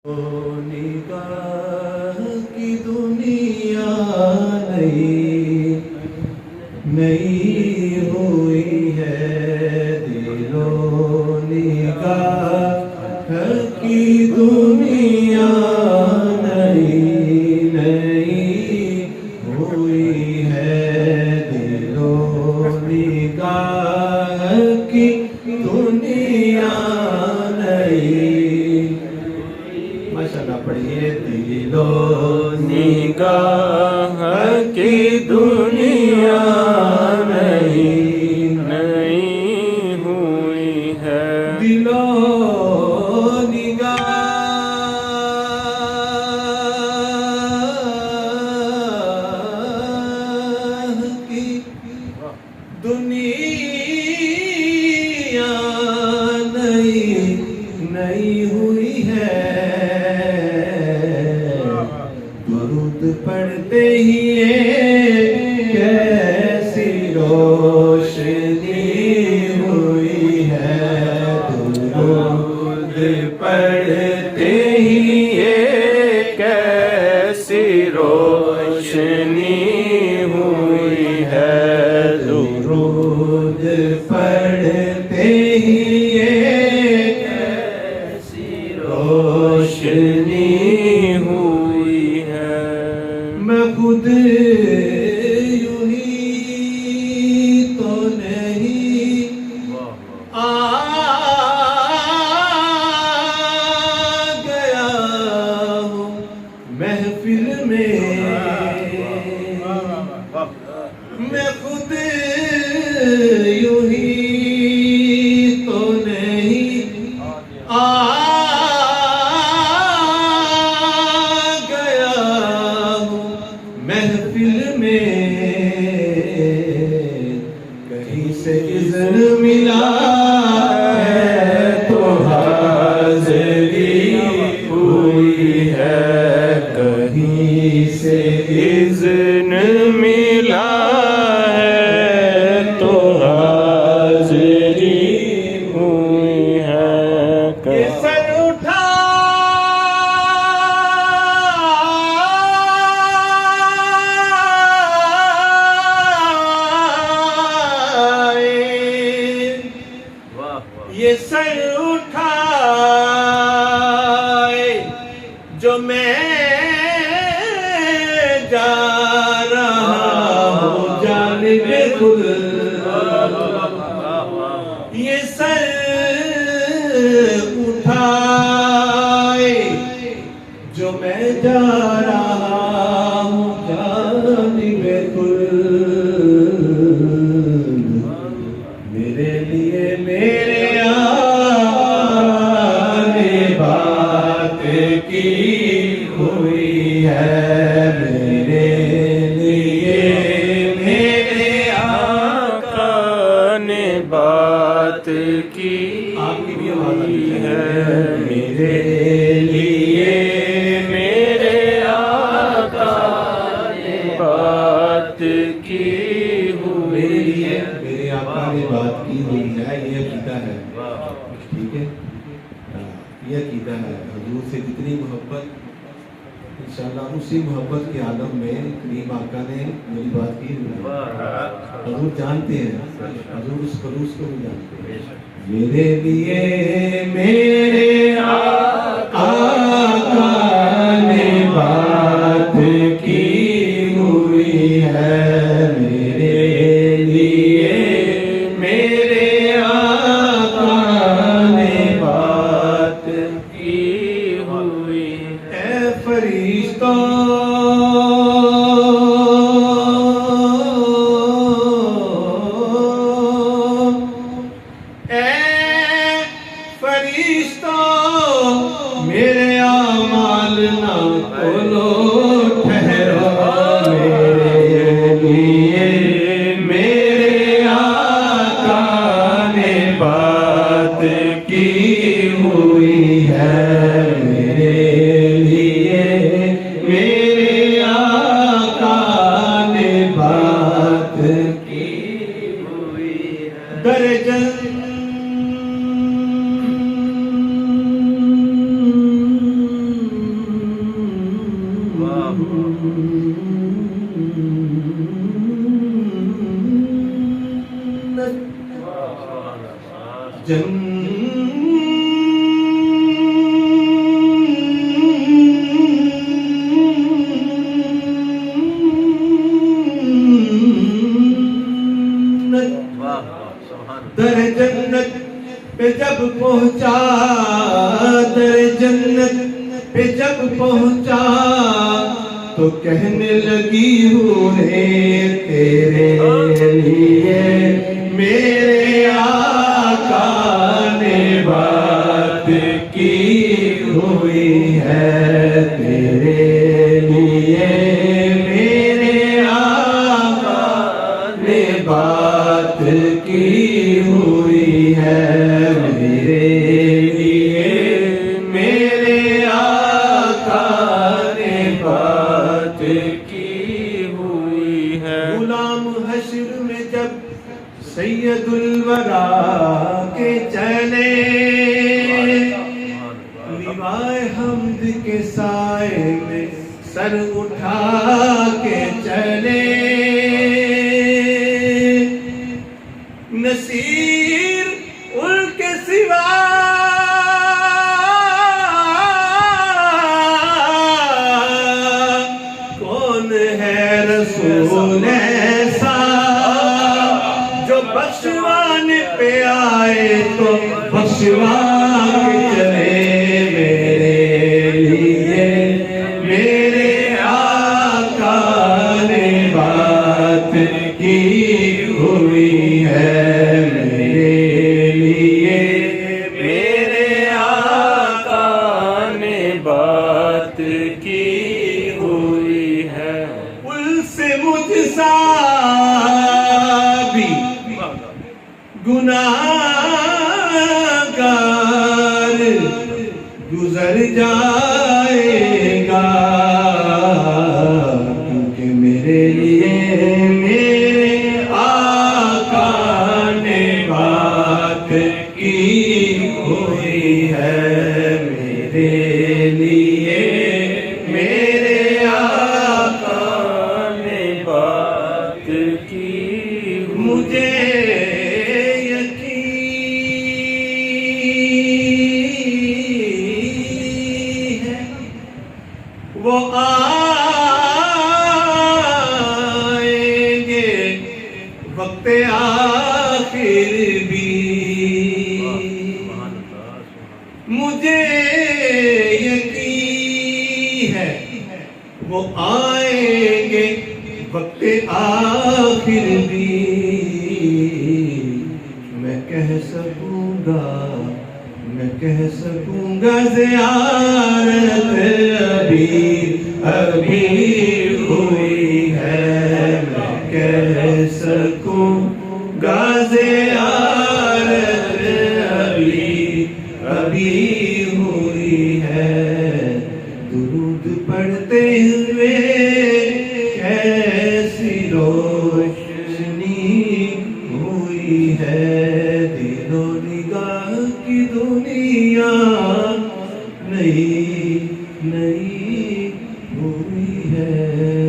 نگاہ کی دنیا نئی ہوئی ہے، دلوں نگاہ کی دنیا نئی ہوئی ہے، دلوں نگاہ کی دنیا نئی. ماشاءاللہ پڑھیے. دلوں نگاہ کی دنیا نئی ہوئی ہے. دلوں نگاہ کی دنیا نئی ہوئی ہے، درود پڑھتے ہی کیسی روشنی ہوئی ہے، درود پڑھتے ہی کیسی روشنی ہوئی ہے، درود پڑھتے ہی روشنی ہوئی ہے. میں خود یوں ہی تو نہیں آ گیا ہوں محفل میں، میں خود یوں ہی تو نہیں آ محفل میں، کہیں سے اذن ملا ہے تو حاضری ہوئی ہے، کہیں سے اذن ملا ہے تو حاضری ہوئی ہے. یہ سر اٹھا یہ سر اٹھائے جو میں جا رہا ہوں جانب خود، یہ سر اٹھائے جو میں جا رہا ہوں جانب خود، میرے لیے میرے بات کی ہوئی ہے، میرے لیے میرے آقا نے بات کی ہوئی ہے، میرے لیے میرے آقا نے بات کی ہوئی ہے. میرے آقا نے بات کی ہوئی ہے، یہ عقیدہ ہے. ٹھیک ہے، یہ عقیدہ ہے. حضور سے جتنی محبت، انشاءاللہ اسی محبت کے عالم میں کریم آقا نے میری بات کی ہوئی ہے. حضور جانتے ہیں، حضور اس خلوص کو بھی جانتے ہیں. میرے لیے میرے آقا نے بات کی ہوئی ہے، میرے لیے میرے آقا نے بات کی ہوئی ہے. اے فرشتوں میرے اعمال نہ کھولو، ٹھہرو، میرے لیے میرے آقا نے بات کی ہوئی ہے، میرے لیے میرے آقا نے بات کی ہوئی ہے. درجن جب پہنچا در جنت پہ جب پہنچا تو کہنے لگی حوریں تیرے لیے میرے آقا نے بات کی ہوئی ہے، تیرے لیے میرے آقا نے بات کی ہوئی ہے، میرے لیے میرے آقا نے بات کی ہوئی ہے۔ غلام حشر میں جب سید الورا کے چلے، لیوائے حمد کے سائے میں سر اٹھا کے چلے، نصیر ان کے سوا کون ہے رسول ایسا جو بخشوانے پہ آئے تو بخشوا کے چلے، میرے لیے میرے آقا نے بات کی ہوئی ہے، میرے لیے میرے آقا نے بات کی ہوئی ہے۔ ان سے مجھ سا بھی گناہگار گزر جائے گا، کیونکہ میرے لیے میرے آقا نے بات کی ہوئی ہے، میرے لیے میرے آقا نے بات کی۔ مجھے وہ آئیں گے وقت آخر بھی، مجھے یقین ہے وہ آئیں گے وقت آخر بھی، میں کہہ سکوں گا زیارت ابھی ہوئی ہے، میں کہہ سکوں گا زیارت ابھی ہوئی ہے، درود پڑھتے ہوئے کیسی روشنی ہوئی ہے، دل و نگاہ کی دنیا نئی ہوئی ہے۔